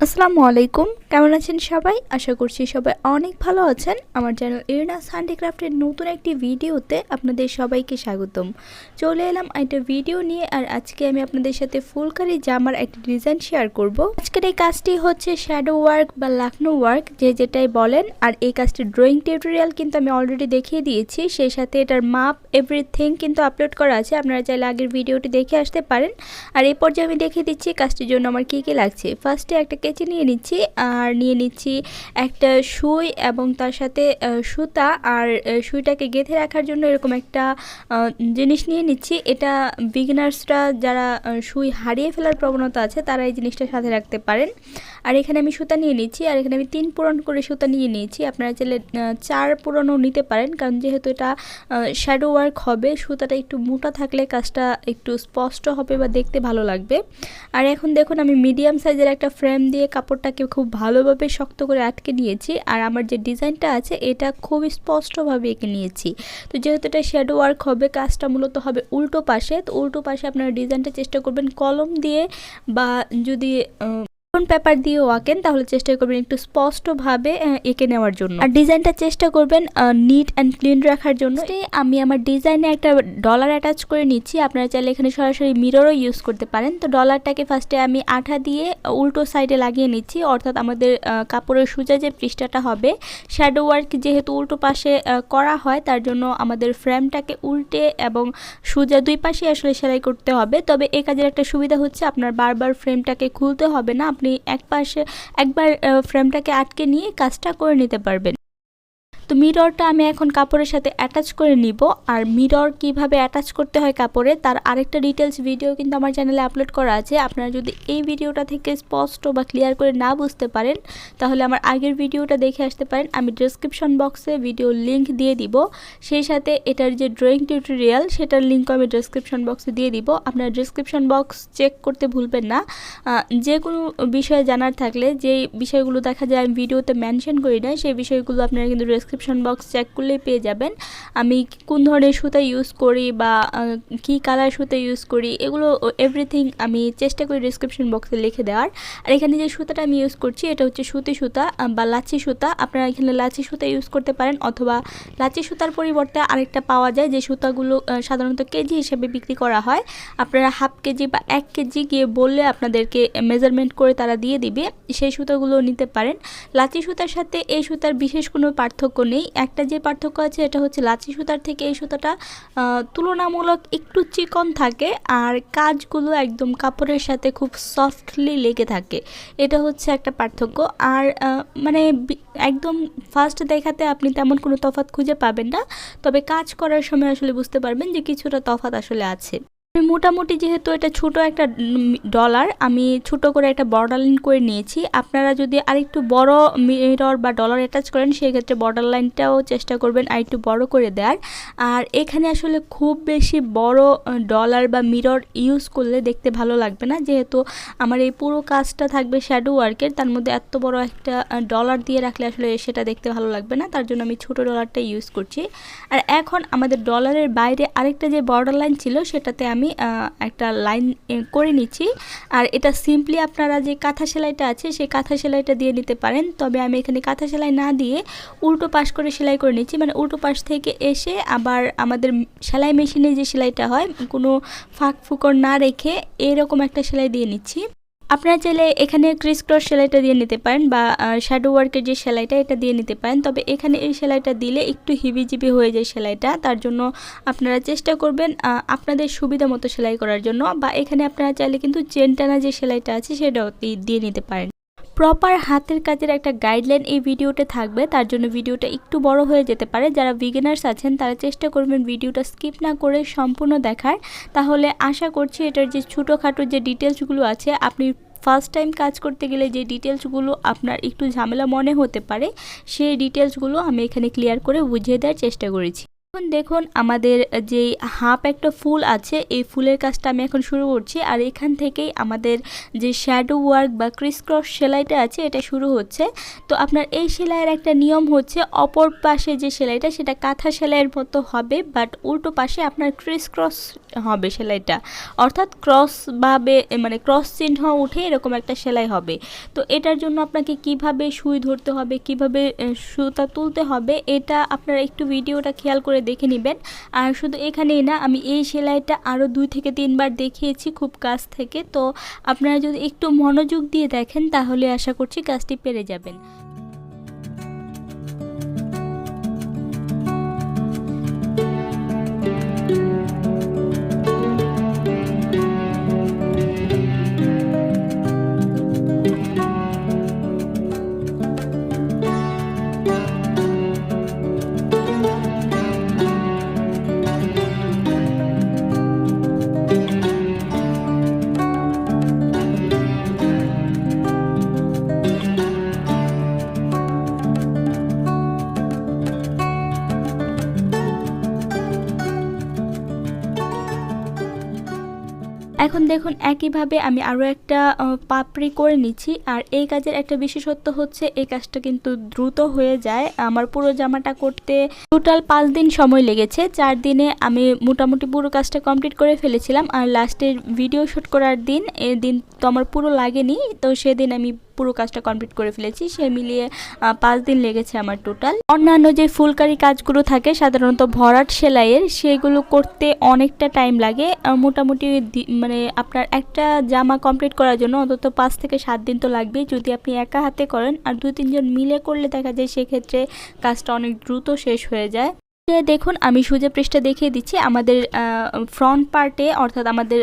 আসসালামু আলাইকুম, কেমন আছেন সবাই? আশা করছি সবাই অনেক ভালো আছেন। আমার চ্যানেল এরিনা হ্যান্ডিক্রাফটের নতুন একটি ভিডিওতে আপনাদের সবাইকে স্বাগতম। চলে এলাম একটা ভিডিও নিয়ে, আর আজকে আমি আপনাদের সাথে ফুলকারি জামার একটা ডিজাইন শেয়ার করব। আজকের এই কাজটি হচ্ছে শ্যাডো ওয়ার্ক বা লখনৌ ওয়ার্ক, যে যেটাই বলেন। আর এই কাজটির ড্রয়িং টিউটোরিয়াল কিন্তু আমি অলরেডি দেখিয়ে দিয়েছি, সেই সাথে এটার মাপ এভরিথিং কিন্তু আপলোড করা আছে। আপনারা চাইলে আগের ভিডিওটি দেখে আসতে পারেন। আর এই পর্যায়ে আমি দেখিয়ে দিচ্ছি কাজটির জন্য আমার কী কী লাগছে। ফার্স্টে একটা কেচি নিয়ে নিচ্ছি, আর নিয়ে নিচ্ছি একটা সুই এবং তার সাথে সুতা, আর সুইটাকে গেঁথে রাখার জন্য এরকম একটা জিনিস নিয়ে নিচ্ছি। এটা বিগিনার্সরা যারা সুই হারিয়ে ফেলার প্রবণতা আছে তারা এই জিনিসটা সাথে রাখতে পারেন। আর এখানে আমি সুতা নিয়ে নিচ্ছি, আর এখানে আমি 3 পুরন করে সুতা নিয়ে নিয়েছি। আপনারা চাইলে 4 পুরনও নিতে পারেন, কারণ যেহেতু এটা শ্যাডো ওয়ার্ক হবে, সুতাটা একটু মোটা থাকলে কাজটা একটু স্পষ্ট হবে বা দেখতে ভালো লাগবে। আর এখন দেখুন, আমি মিডিয়াম সাইজের একটা ফ্রেম দিয়ে কাপড়টাকে খুব ভালোভাবে শক্ত করে আটকে নিয়েছি। আর আমার যে ডিজাইনটা আছে এটা খুব স্পষ্টভাবে এঁকে নিয়েছি। তো যেহেতু এটা শ্যাডো ওয়ার্ক হবে, কাজটা মূলত হবে উল্টো পাশে। তো উল্টো পাশে আপনারা ডিজাইনটা চেষ্টা করবেন কলম দিয়ে, বা যদি পেপার দিয়েও আঁকেন তাহলে চেষ্টা করবেন একটু স্পষ্টভাবে এঁকে নেওয়ার জন্য। আর ডিজাইনটা চেষ্টা করবেন নিট অ্যান্ড ক্লিন রাখার জন্য। আমি আমার ডিজাইনে একটা ডলার অ্যাটাচ করে নিচ্ছি। আপনারা চাইলে এখানে সরাসরি মিররও ইউজ করতে পারেন। তো ডলারটাকে ফার্স্টে আমি আঠা দিয়ে উল্টো সাইডে লাগিয়ে নিচ্ছি, অর্থাৎ আমাদের কাপড়ের সোজা যে পৃষ্ঠাটা হবে, শ্যাডো ওয়ার্ক যেহেতু উল্টো পাশে করা হয়, তার জন্য আমাদের ফ্রেমটাকে উল্টে এবং সোজা দুই পাশে আসলে সেলাই করতে হবে। তবে এই কাজের একটা সুবিধা হচ্ছে আপনার বারবার ফ্রেমটাকে খুলতে হবে না, আপনি একবার ফ্রেমটাকে আটকে নিয়ে কাজটা করে নিতে পারবেন। তো মিররটা আমি এখন কাপড়ের সাথে অ্যাটাচ করে নিব। আর মিরর কিভাবে অ্যাটাচ করতে হয় কাপড়ে, তার আরেকটা ডিটেলস ভিডিও কিন্তু আমার চ্যানেলে আপলোড করা আছে। আপনারা যদি এই ভিডিওটা থেকে স্পষ্ট বা ক্লিয়ার করে না বুঝতে পারেন, তাহলে আমার আগের ভিডিওটা দেখে আসতে পারেন। আমি ডেসক্রিপশন বক্সে ভিডিও লিঙ্ক দিয়ে দিব, সেই সাথে এটার যে ড্রয়িং টিউটোরিয়াল সেটার লিঙ্কও আমি ডেসক্রিপশন বক্সে দিয়ে দিব। আপনারা ডেসক্রিপশন বক্স চেক করতে ভুলবেন না। যে কোনো বিষয়ে জানার থাকলে, যে বিষয়গুলো দেখা যায় আমি ভিডিওতে মেনশন করি না, সেই বিষয়গুলো আপনারা কিন্তু ডেসক্রিপশন বক্স চেক করলেই পেয়ে যাবেন। আমি কোন ধরনের সুতা ইউজ করি বা কি কালার সুতা ইউজ করি, এগুলো এভরিথিং আমি চেষ্টা করি ডেসক্রিপশন বক্সে লিখে দেওয়ার। আর এখানে যে সুতাটা আমি ইউজ করছি এটা হচ্ছে সুতি সুতা বা লাচি সুতা। আপনারা এখানে লাচি সুতা ইউজ করতে পারেন, অথবা লাচি সুতার পরিবর্তে আরেকটা পাওয়া যায় যে সুতাগুলো সাধারণত কেজি হিসেবে বিক্রি করা হয়। আপনারা হাফ কেজি বা 1 কেজি গিয়ে বললে আপনাদেরকে মেজারমেন্ট করে তারা দিয়ে দিবে, সেই সুতাগুলো নিতে পারেন। লাচি সুতার সাথে এই সুতার বিশেষ কোনো পার্থক্য নেই। একটা যে পার্থক্য আছে এটা হচ্ছে লাচি সুতার থেকে এই সুতাটা তুলনামূলক একটু চিকন থাকে, আর কাজগুলো একদম কাপড়ের সাথে খুব সফটলি লেগে থাকে। এটা হচ্ছে একটা পার্থক্য। আর মানে একদম ফার্স্ট দেখাতে আপনি তেমন কোনো তফাৎ খুঁজে পাবেন না, তবে কাজ করার সময় আসলে বুঝতে পারবেন যে কিছুটা তফাৎ আসলে আছে। মোটামুটি যেহেতু এটা ছোট একটা ডলার, আমি ছোট করে একটা বর্ডার লাইন করে নিয়েছি। আপনারা যদি আরেকটু বড় মিরর বা ডলার অ্যাটাচ করেন, সেক্ষেত্রে বর্ডার লাইনটাও চেষ্টা করবেন আরেকটু বড় করে দেওয়ার। আর এখানে আসলে খুব বেশি বড় ডলার বা মিরর ইউজ করলে দেখতে ভালো লাগবে না, যেহেতু আমার এই পুরো কাজটা থাকবে শ্যাডো ওয়ার্কের, তার মধ্যে এত বড় একটা ডলার দিয়ে রাখলে আসলে সেটা দেখতে ভালো লাগবে না, তার জন্য আমি ছোট ডলারটা ইউজ করছি। আর এখন আমাদের ডলারের বাইরে আরেকটা যে বর্ডার লাইন ছিল সেটাতে আমি একটা লাইন করে নিচ্ছি। আর এটা সিম্পলি আপনারা যে কাঁথা সেলাইটা আছে সেই কাঁথা সেলাইটা দিয়ে নিতে পারেন, তবে আমি এখানে কাঁথা সেলাই না দিয়ে উল্টো পাশ করে সেলাই করে নিচ্ছি। মানে উল্টো পাশ থেকে এসে আবার আমাদের সেলাই মেশিনে যে সেলাইটা হয়, কোনো ফাঁক ফুকর না রেখে এরকম একটা সেলাই দিয়ে নিচ্ছি। আপনারা চাইলে এখানে ক্রিস ক্রস সেলাইটা দিয়ে নিতে পারেন, বা শ্যাডো ওয়ার্কের যে সেলাইটা এটা দিয়ে নিতে পারেন। তবে এখানে এই সেলাইটা দিলে একটু হিবিজিবি হয়ে যায় সেলাইটা, তার জন্য আপনারা চেষ্টা করবেন আপনাদের সুবিধা মতো সেলাই করার জন্য। বা এখানে আপনারা চাইলে কিন্তু চেন টানা যে সেলাইটা আছে সেটাও দিয়ে নিতে পারেন। প্রপার হাতের কাজের একটা গাইডলাইন এই ভিডিওতে থাকবে, তার জন্য ভিডিওটা একটু বড় হয়ে যেতে পারে। যারা বিগিনার্স আছেন তারা চেষ্টা করবেন ভিডিওটা স্কিপ না করে সম্পূর্ণ দেখার, তাহলে আশা করছি এটার যে ছোটোখাটো যে ডিটেলসগুলো আছে, আপনি ফার্স্ট টাইম কাজ করতে গেলে যে ডিটেলসগুলো আপনার একটু ঝামেলা মনে হতে পারে, সেই ডিটেলসগুলো আমি এখানে ক্লিয়ার করে বুঝিয়ে দেওয়ার চেষ্টা করেছি। এখন দেখুন আমাদের যে হাফ একটা ফুল আছে এই ফুলের কাজটা আমি এখন শুরু করছি। আর এখান থেকেই আমাদের যে শ্যাডো ওয়ার্ক বা ক্রিস ক্রস সেলাইটা আছে এটা শুরু হচ্ছে। তো আপনার এই সেলাইয়ের একটা নিয়ম হচ্ছে অপর পাশে যে সেলাইটা সেটা কাঁথা সেলাইয়ের মতো হবে, বাট উল্টো পাশে আপনার ক্রিস ক্রস হবে সেলাইটা, অর্থাৎ ক্রসভাবে মানে ক্রস চিহ্ন উঠে এরকম একটা সেলাই হবে। তো এটার জন্য আপনাকে কিভাবে সুই ধরতে হবে, কিভাবে সুতা তুলতে হবে, এটা আপনারা একটু ভিডিওটা খেয়াল করে দেখে নেবেন। আর শুধু এখানেই না, আমি এই সেলাইটা আরও 2 থেকে 3 বার দেখিয়েছি খুব কাছ থেকে। তো আপনারা যদি একটু মনোযোগ দিয়ে দেখেন তাহলে আশা করছি কাজটি পেরে যাবেন। এখন দেখুন একইভাবে আমি আরও একটা পাপড়ি করে নিচ্ছি। আর এই কাজের একটা বিশেষত্ব হচ্ছে এই কাজটা কিন্তু দ্রুত হয়ে যায়। আমার পুরো জামাটা করতে টোটাল 5 দিন সময় লেগেছে। 4 দিনে আমি মোটামুটি পুরো কাজটা কমপ্লিট করে ফেলেছিলাম। আর লাস্টের ভিডিও শ্যুট করার দিন, এই দিন তো আমার পুরো লাগেনি, তো সেদিন আমি পুরো কাজটা কমপ্লিট করে ফেলেছি। সে মিলিয়ে 5 দিন লেগেছে আমার টোটাল। অন্যান্য যে ফুলকারি কাজগুলো থাকে সাধারণত ভরাট সেলাইয়ের, সেগুলো করতে অনেকটা টাইম লাগে। মোটামুটি মানে আপনার একটা জামা কমপ্লিট করার জন্য অন্তত 5 থেকে 7 দিন তো লাগবেই যদি আপনি একা হাতে করেন। আর 2-3 জন মিলে করলে দেখা যায় সেক্ষেত্রে কাজটা অনেক দ্রুত শেষ হয়ে যায়। দেখুন আমি সোজা পৃষ্ঠা দেখিয়ে দিচ্ছি। আমাদের ফ্রন্ট পার্টে অর্থাৎ আমাদের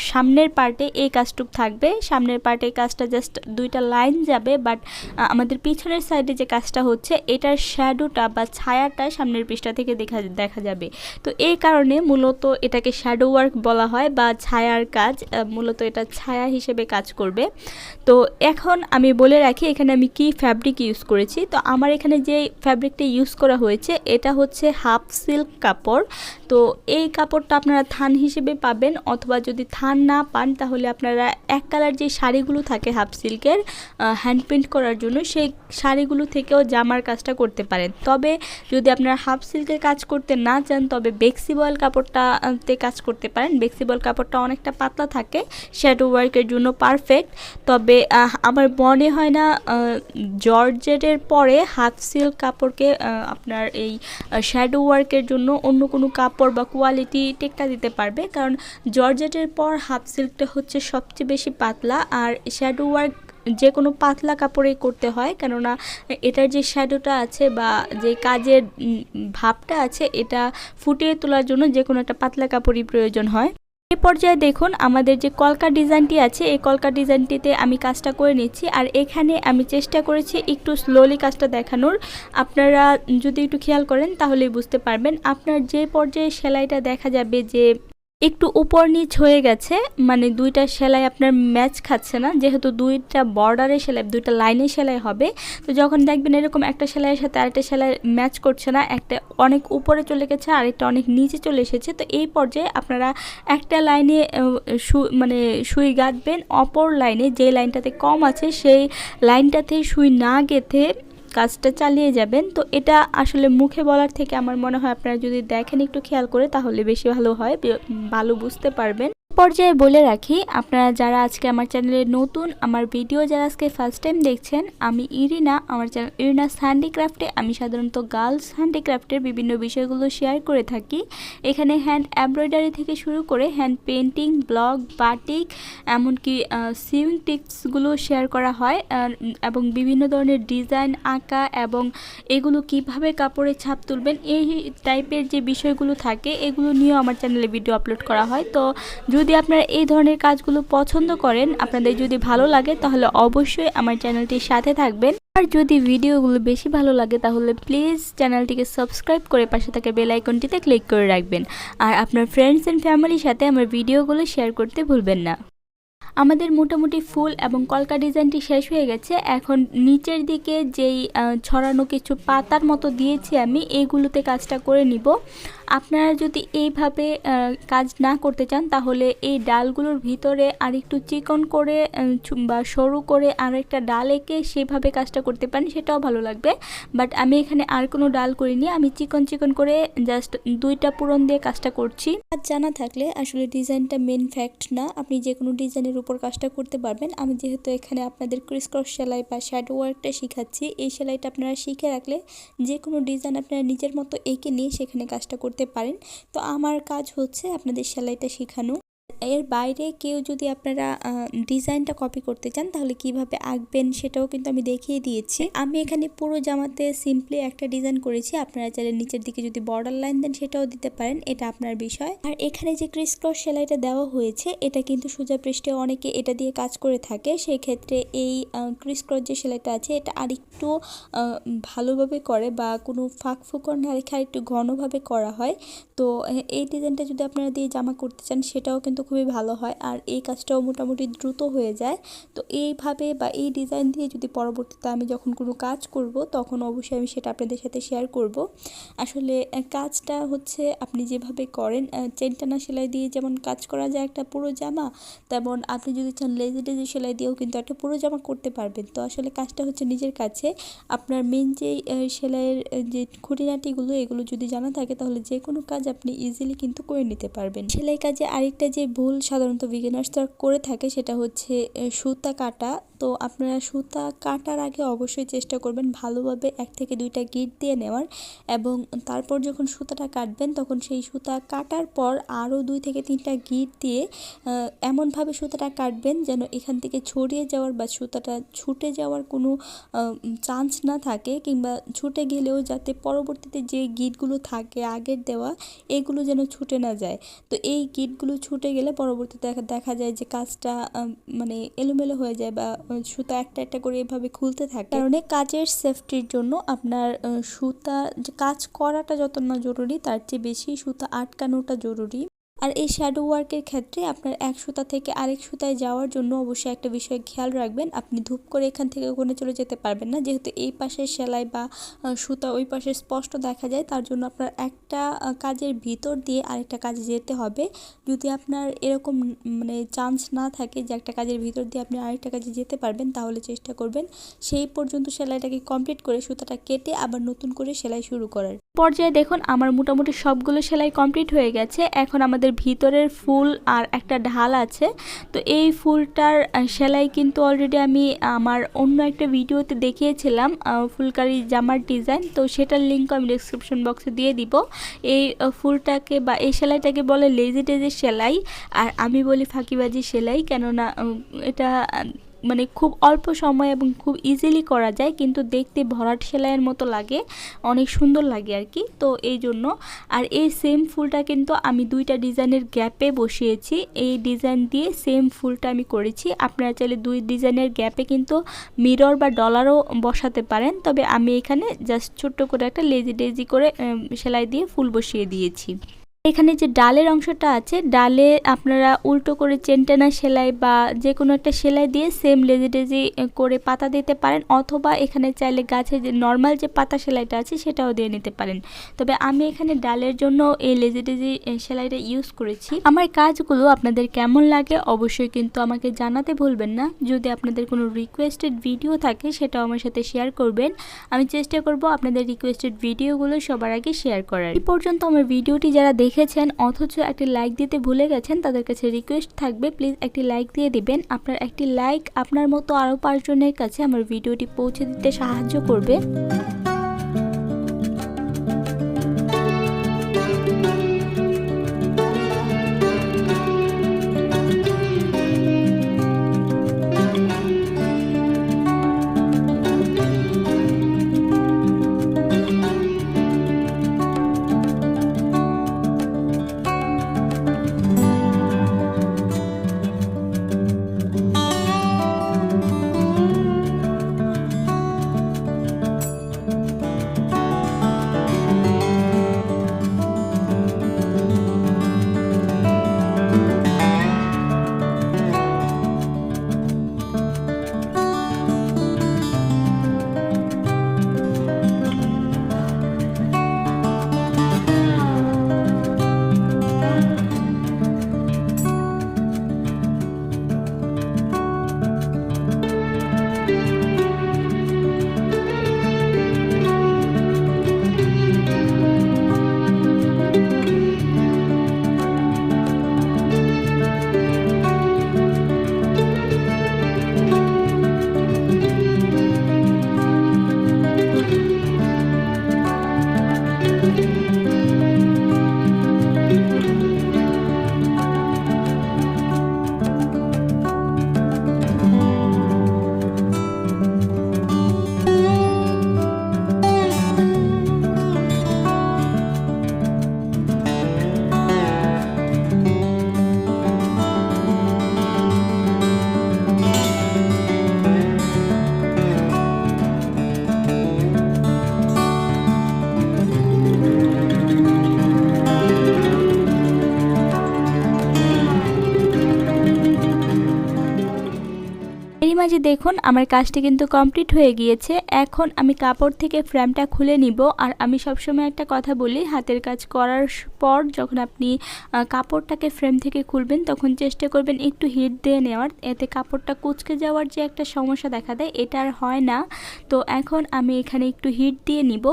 সামনের পার্টে এই কাজটুক থাকবে। সামনের পার্টে কাজটা জাস্ট 2টা লাইন যাবে, বাট আমাদের পিছনের সাইডে যে কাজটা হচ্ছে এটার শ্যাডোটা বা ছায়াটা সামনের পৃষ্ঠা থেকে দেখা যাবে। তো এই কারণে মূলত এটাকে শ্যাডো ওয়ার্ক বলা হয় বা ছায়ার কাজ। মূলত এটা ছায়া হিসেবে কাজ করবে। তো এখন আমি বলে রাখি এখানে আমি কি ফ্যাব্রিক ইউজ করেছি। তো আমার এখানে যে ফ্যাব্রিকটা ইউজ করা হয়েছে এটা হচ্ছে হাফ সিল্ক কাপড়। তো এই কাপড়টা আপনারা থান হিসেবে পাবেন, অথবা যদি থান না পান তাহলে আপনারা এক কালার যে শাড়িগুলো থাকে হাফ সিল্কের হ্যান্ড প্রিন্ট করার জন্য, সেই শাড়িগুলো থেকেও জামার কাজটা করতে পারেন। তবে যদি আপনারা হাফ সিল্কের কাজ করতে না চান তবে বেক্সিবয়েল কাপড়টাতে কাজ করতে পারেন। বেক্সিবয়েল কাপড়টা অনেকটা পাতলা থাকে, শ্যাডো ওয়ার্কের জন্য পারফেক্ট। তবে আমার মনে হয় না জর্জেটের পরে হাফ সিল্ক কাপড়কে আপনার এই শ্যাডো ওয়ার্কের জন্য অন্য কোনো কাপড় বা কোয়ালিটি টেক্কা দিতে পারবে, কারণ জর্জেটের পর হাফ সিল্কটা হচ্ছে সবচেয়ে বেশি পাতলা। আর শ্যাডো ওয়ার্ক যে কোনো পাতলা কাপড়েই করতে হয়, কেননা এটার যে শ্যাডোটা আছে বা যে কাজের ভাবটা আছে এটা ফুটিয়ে তোলার জন্য যে কোনো একটা পাতলা কাপড়ই প্রয়োজন হয়। এই পর্যায়ে দেখুন আমাদের যে কলকা ডিজাইনটি আছে এই কলকা ডিজাইনটিতে আমি কাজটা করে নিচ্ছি। আর এখানে আমি চেষ্টা করেছি একটু স্লোলি কাজটা দেখানোর। আপনারা যদি একটু খেয়াল করেন তাহলেই বুঝতে পারবেন। আপনার যে পর্যায়ে সেলাইটা দেখা যাবে যে একটু উপর নিচ হয়ে গেছে, মানে 2টা সেলাই আপনার ম্যাচ খাচ্ছে না, যেহেতু 2টা বর্ডারে সেলাই 2টা লাইনে সেলাই হবে। তো যখন দেখবেন এরকম একটা সেলাইয়ের সাথে আরেকটা সেলাই ম্যাচ করছে না, একটা অনেক উপরে চলে গেছে আর একটা অনেক নিচে চলে এসেছে, তো এই পর্যায়ে আপনারা একটা লাইনে মানে সুই গাঁথবেন, অপর লাইনে যে লাইনটাতে কম আছে সেই লাইনটাতে সুই না গেঁথে কাজটা চালিয়ে যাবেন। তো এটা আসলে মুখে বলার থেকে আমার মনে হয় আপনারা যদি দেখেন একটু খেয়াল করে তাহলে বেশি ভালো হয়, ভালো বুঝতে পারবেন। পর্যায়ে বলে রাখি আপনারা যারা আজকে আমার চ্যানেলে নতুন, আমার ভিডিও যারা আজকে ফার্স্ট টাইম দেখছেন, আমি ইরিনা, আমার চ্যানেল ইরিনাস হ্যান্ডিক্রাফটে আমি সাধারণত গার্লস হ্যান্ডিক্রাফটের বিভিন্ন বিষয়গুলো শেয়ার করে থাকি। এখানে হ্যান্ড এমব্রয়ডারি থেকে শুরু করে হ্যান্ড পেন্টিং, ব্লগ, বাটিক, এমনকি সিউইং টিপসগুলো শেয়ার করা হয় এবং বিভিন্ন ধরনের ডিজাইন আঁকা এবং এগুলো কিভাবে কাপড়ে ছাপ তুলবেন এই টাইপের যে বিষয়গুলো থাকে এগুলো নিয়েও আমার চ্যানেলে ভিডিও আপলোড করা হয়। তো যদি আপনারা এই ধরনের কাজগুলো পছন্দ করেন, আপনাদের যদি ভালো লাগে তাহলে অবশ্যই আমার চ্যানেলটির সাথে থাকবেন। আর যদি ভিডিওগুলো বেশি ভালো লাগে তাহলে প্লিজ চ্যানেলটিকে সাবস্ক্রাইব করে পাশে থাকা বেল আইকনটিতে ক্লিক করে রাখবেন। আর আপনার ফ্রেন্ডস এন্ড ফ্যামিলির সাথে আমার ভিডিওগুলো শেয়ার করতে ভুলবেন না। আমাদের মোটামুটি ফুল এবং কলকা ডিজাইনটি শেষ হয়ে গেছে। এখন নিচের দিকে যেই ছড়ানো কিছু পাতার মতো দিয়েছি আমি, এইগুলোতে কাজটা করে নিব। আপনারা যদি এইভাবে কাজ না করতে চান তাহলে এই ডালগুলোর ভিতরে আরেকটু চিকন করে বা সরু করে আরেকটা ডাল এঁকে সেভাবে কাজটা করতে পারেন, সেটাও ভালো লাগবে। বাট আমি এখানে আর কোনো ডাল করিনি, আমি চিকন চিকন করে জাস্ট 2টা পূরণ দিয়ে কাজটা করছি। কাজ জানা থাকলে আসলে ডিজাইনটা মেন ফ্যাক্ট না, আপনি যে কোনো ডিজাইনের উপর কাজটা করতে পারবেন। আমি যেহেতু এখানে আপনাদের ক্রিস ক্রস সেলাই বা শ্যাডো ওয়ার্কটা শিখাচ্ছি, এই সেলাইটা আপনারা শিখে রাখলে যে কোনো ডিজাইন আপনারা নিজের মতো এঁকে নিয়ে সেখানে কাজটা করতে পারেন। তো আমার কাজ হচ্ছে আপনাদের সেলাইটা শেখানো। এর বাইরে কেউ যদি আপনারা ডিজাইনটা কপি করতে চান তাহলে কিভাবে আঁকবেন সেটাও কিন্তু আমি দেখিয়ে দিয়েছি। আমি এখানে পুরো জামাতে সিম্পলি একটা ডিজাইন করেছি, আপনারা চাইলে নিচের দিকে যদি বর্ডার লাইন দেন সেটাও দিতে পারেন, এটা আপনার বিষয়। আর এখানে যে ক্রিস ক্রস সেলাইটা দেওয়া হয়েছে এটা কিন্তু সোজা পৃষ্ঠে অনেকে এটা দিয়ে কাজ করে থাকে, সেই ক্ষেত্রে এই ক্রিস ক্রস যে সেলাইটা আছে এটা আরেকটু ভালোভাবে করে বা কোনো ফাঁক ফুকর না রেখে আরেকটু ঘনভাবে করা হয়। তো এই ডিজাইনটা যদি আপনারা দিয়ে জামা করতে চান সেটাও কিন্তু খুবই ভালো হয়, আর এই কাজটাও মোটামুটি দ্রুত হয়ে যায়। তো এইভাবে বা এই ডিজাইন দিয়ে যদি পরবর্তীতে আমি যখন কোনো কাজ করব তখন অবশ্যই আমি সেটা আপনাদের সাথে শেয়ার করব। আসলে কাজটা হচ্ছে আপনি যেভাবে করেন, চেন টানা সেলাই দিয়ে যেমন কাজ করা যায় একটা পুরো জামা, তেমন আপনি যদি চান লেজি টেজি সেলাই দিয়েও কিন্তু একটা পুরো জামা করতে পারবেন। তো আসলে কাজটা হচ্ছে নিজের কাছে, আপনার মেন যেই সেলাইয়ের যে খুঁটিনাটিগুলো এগুলো যদি জানা থাকে তাহলে যে কোনো কাজ আপনি ইজিলি কিন্তু করে নিতে পারবেন। সেলাই কাজে আরেকটা যে ভুল সাধারণত বিগিনার্সরা করে থাকে সেটা হচ্ছে সুতা কাটা। তো আপনারা সুতা কাটার আগে অবশ্যই চেষ্টা করবেন ভালোভাবে 1 থেকে 2টা গিট দিয়ে নেওয়ার, এবং তারপর যখন সুতাটা কাটবেন তখন সেই সুতা কাটার পর আরও 2 থেকে 3টা গিট দিয়ে এমনভাবে সুতাটা কাটবেন যেন এখান থেকে ছড়িয়ে যাওয়ার বা সুতাটা ছুটে যাওয়ার কোনো চান্স না থাকে, কিংবা ছুটে গেলেও যাতে পরবর্তীতে যে গিটগুলো থাকে আগের দেওয়া এগুলো যেন ছুটে না যায়। তো এই গিটগুলো ছুটে গেলে পরবর্তীতে দেখা যায় যে কাজটা মানে এলোমেলো হয়ে যায় বা সুতা একটা একটা করে এভাবে খুলতে থাকে। কারণে কাজের সেফটির জন্য আপনার সুতা কাজ করাটা যত না জরুরি তার চেয়ে বেশি সুতা আটকানোটা জরুরি। আর এই শ্যাডো ওয়ার্কের ক্ষেত্রে আপনার এক সুতা থেকে আরেক সুতায় যাওয়ার জন্য অবশ্যই একটা বিষয় খেয়াল রাখবেন, আপনি ধূপ করে এখান থেকে ওখানে চলে যেতে পারবেন না, যেহেতু এই পাশের সেলাই বা সুতা ওই পাশে স্পষ্ট দেখা যায়, তার জন্য আপনার একটা কাজের ভিতর দিয়ে আরেকটা কাজে যেতে হবে। যদি আপনার এরকম মানে চান্স না থাকে যে একটা কাজের ভিতর দিয়ে আপনি আরেকটা কাজে যেতে পারবেন তাহলে চেষ্টা করবেন সেই পর্যন্ত সেলাইটাকে কমপ্লিট করে সুতাটা কেটে আবার নতুন করে সেলাই শুরু করার। পর্যায়ে দেখুন আমার মোটামুটি সবগুলো সেলাই কমপ্লিট হয়ে গেছে। এখন আমাদের ভিতরের ফুল আর একটা ঢাল আছে, তো এই ফুলটার সেলাই কিন্তু অলরেডি আমি আমার অন্য একটা ভিডিওতে দেখিয়েছিলাম ফুলকারি জামার ডিজাইন, তো সেটার লিঙ্ক আমি ডেসক্রিপশন বক্সে দিয়ে দিব। এই ফুলটাকে বা এই সেলাইটাকে বলে লেজি টেজি সেলাই, আর আমি বলি ফাঁকিবাজি সেলাই, কেননা এটা মানে খুব অল্প সময় এবং খুব ইজিলি করা যায়, কিন্তু দেখতে ভরাট সেলাইয়ের মতো লাগে, অনেক সুন্দর লাগে আর কি। তো এই জন্য আর এই সেম ফুলটা কিন্তু আমি 2টা ডিজাইনের গ্যাপে বসিয়েছি, এই ডিজাইন দিয়ে সেম ফুলটা আমি করেছি। আপনারা চাইলে 2 ডিজাইনের গ্যাপে কিন্তু মিরর বা ডলারও বসাতে পারেন, তবে আমি এখানে জাস্ট ছোট্ট করে একটা লেজি ডেজি করে সেলাই দিয়ে ফুল বসিয়ে দিয়েছি। এখানে যে ডালের অংশটা আছে, ডালে আপনারা উল্টো করে চেন টানা সেলাই বা যে কোনো একটা সেলাই দিয়ে সেম লেজি টেজি করে পাতা দিতে পারেন, অথবা এখানে চাইলে গাছের যে নর্মাল যে পাতা সেলাইটা আছে সেটাও দিয়ে নিতে পারেন। তবে আমি এখানে ডালের জন্য এই লেজি টেজি সেলাইটা ইউজ করেছি। আমার কাজগুলো আপনাদের কেমন লাগে অবশ্যই কিন্তু আমাকে জানাতে ভুলবেন না। যদি আপনাদের কোনো রিকোয়েস্টেড ভিডিও থাকে সেটাও আমার সাথে শেয়ার করবেন, আমি চেষ্টা করব আপনাদের রিকোয়েস্টেড ভিডিওগুলো সবার আগে শেয়ার করার। এই পর্যন্ত আমার ভিডিওটি যারা দেখেছেন অথচ একটি লাইক দিতে ভুলে গেছেন তাদের কাছে রিকোয়েস্ট থাকবে প্লিজ একটি লাইক দিয়ে দিবেন। আপনার একটি লাইক আপনার মতো আরও 5 জনের কাছে আমার ভিডিওটি পৌঁছে দিতে সাহায্য করবে। যে দেখুন আমার কাজটি কিন্তু কমপ্লিট হয়ে গিয়েছে। এখন আমি কাপড় থেকে ফ্রেমটা খুলে নিব। আর আমি সবসময় একটা কথা বলি, হাতের কাজ করার পর যখন আপনি কাপড়টাকে ফ্রেম থেকে খুলবেন তখন চেষ্টা করবেন একটু হিট দিয়ে নেওয়ার, এতে কাপড়টা কুঁচকে যাওয়ার যে একটা সমস্যা দেখা দেয় এটা আর হয় না। তো এখন আমি এখানে একটু হিট দিয়ে নিব।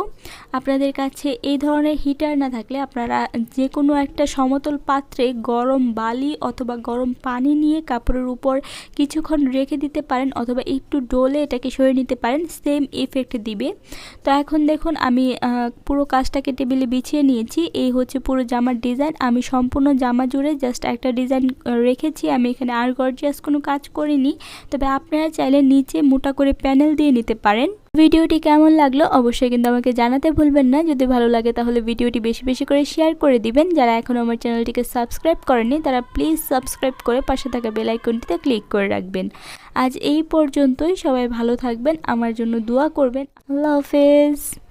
আপনাদের কাছে এই ধরনের হিটার না থাকলে আপনারা যে কোনো একটা সমতল পাত্রে গরম বালি অথবা গরম পানি নিয়ে কাপড়ের উপর কিছুক্ষণ রেখে দিতে পারেন, অথবা একটু ডোলে এটাকে সরিয়ে নিতে পারেন, সেম ইফেক্ট দিবে। তো এখন দেখুন আমি পুরো কাজটাকে টেবিলে বিছিয়ে নিয়েছি। এই হচ্ছে পুরো জামার ডিজাইন। আমি সম্পূর্ণ জামা জুড়ে জাস্ট একটা ডিজাইন রেখেছি, আমি এখানে আর গর্জিয়াস কোনো কাজ করিনি। তবে আপনারা চাইলে নিচে মোটা করে প্যানেল দিয়ে নিতে পারেন। ভিডিওটি কেমন লাগলো অবশ্যই কিন্তু আমাকে জানাতে ভুলবেন না। যদি ভালো লাগে তাহলে ভিডিওটি বেশি বেশি করে শেয়ার করে দিবেন। যারা এখনও আমার চ্যানেলটিকে সাবস্ক্রাইব করেনি তারা প্লিজ সাবস্ক্রাইব করে পাশে থাকা বেল আইকনটিতে ক্লিক করে রাখবেন। আজ এই পর্যন্তই, সবাই ভালো থাকবেন, আমার জন্য দোয়া করবেন। আল্লাহ হাফেজ।